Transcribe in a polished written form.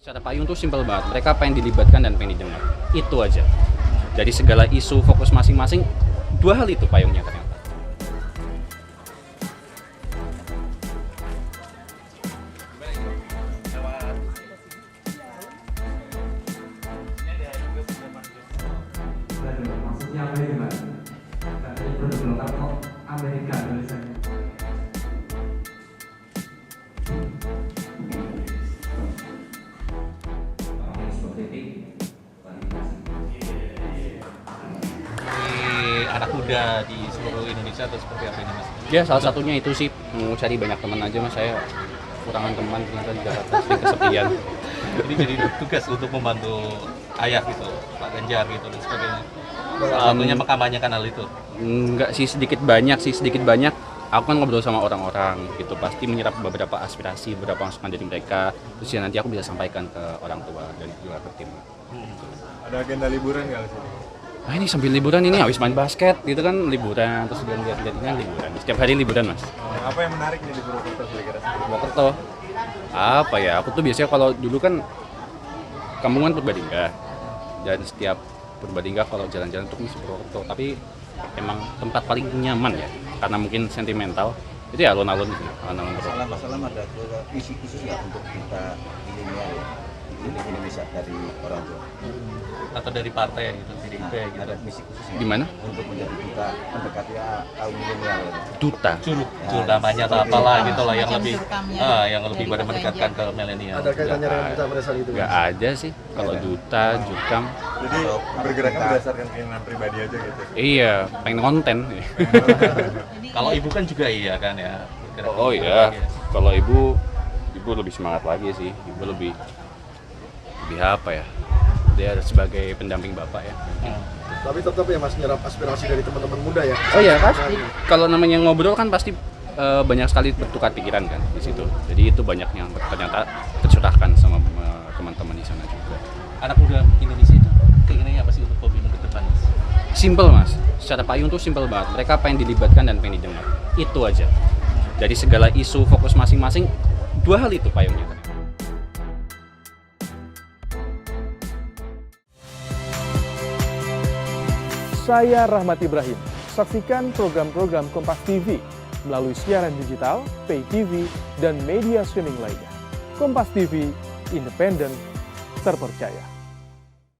Secara payung tuh simpel banget, mereka pengen dilibatkan dan pengen didengar, itu aja. Dari segala isu fokus masing-masing, dua hal itu payungnya ternyata. Maksudnya apa itu, Mbak? Katanya produk lokal kok Amerika tulisannya. Anak muda di seluruh Indonesia atau seperti apa ini, Mas? Ya salah satunya itu sih, mau cari banyak teman aja mas, saya kurangan teman ternyata di Jakarta, sering kesepian. Jadi tugas untuk membantu ayah gitu, Pak Ganjar gitu dan sebagainya. Salah satunya mengkampanyekan hal itu. Enggak sih, sedikit banyak. Aku kan ngobrol sama orang-orang gitu, pasti menyerap beberapa aspirasi, beberapa masukan dari mereka. Terus ya nanti aku bisa sampaikan ke orang tua dan juga ke tim. Ada agenda liburan nggak sih? Nah ini sambil liburan ini habis main basket gitu kan liburan, terus juga lihat-lihat ini kan liburan. Setiap hari liburan mas. Apa yang menarik nih di Purwokerto kira-kira? Purwokerto apa ya? Aku tuh biasanya kalau dulu kan kampungan Purbalingga dan setiap Purbalingga kalau jalan-jalan tuh mesti Purwokerto. Tapi emang tempat paling nyaman ya karena mungkin sentimental itu ya alun-alun gitu. Alun-alun Purwokerto. Masalah ada visi khusus nggak untuk kita milenial ya, pilih Indonesia dari orang tua Atau dari partai gitu, PDIP gitu. ada misi khusus Di mana? untuk menjadi duta mendekati kaum milenial ya. Duta. Curug namanya atau apalah gitu lah yang Semacam lebih surkamnya yang lebih dari pada Pak mendekatkan Ganjar. ke milenial. Ada kaitannya dengan kita pada saat itu? Nggak ada sih kalau duta, jukam. Jadi bergeraknya berdasarkan keinginan pribadi aja gitu. Iya, pengen konten. Kalau ibu kan juga iya kan ya. bergerak Oh gitu. iya, kalau ibu lebih semangat lagi sih. Ibu lebih apa ya? Dia sebagai pendamping bapak ya. Tapi tetap ya mas nyerap aspirasi dari teman-teman muda ya. Oh iya pasti. Kalau namanya ngobrol kan pasti banyak sekali bertukar pikiran kan di situ. Jadi itu banyak yang ternyata tercurahkan sama teman-teman di sana juga. Anak muda Indonesia itu keinginannya apa sih untuk pemilu ke depan, Mas? Simpel mas. Secara payung tuh simpel banget. Mereka pengen dilibatkan dan pengen didengar. Itu aja. Dari segala isu fokus masing-masing, dua hal itu payungnya ternyata. Saya Rahmat Ibrahim. Saksikan program-program Kompas TV melalui siaran digital, pay TV, dan media streaming lainnya. Kompas TV, independen, terpercaya.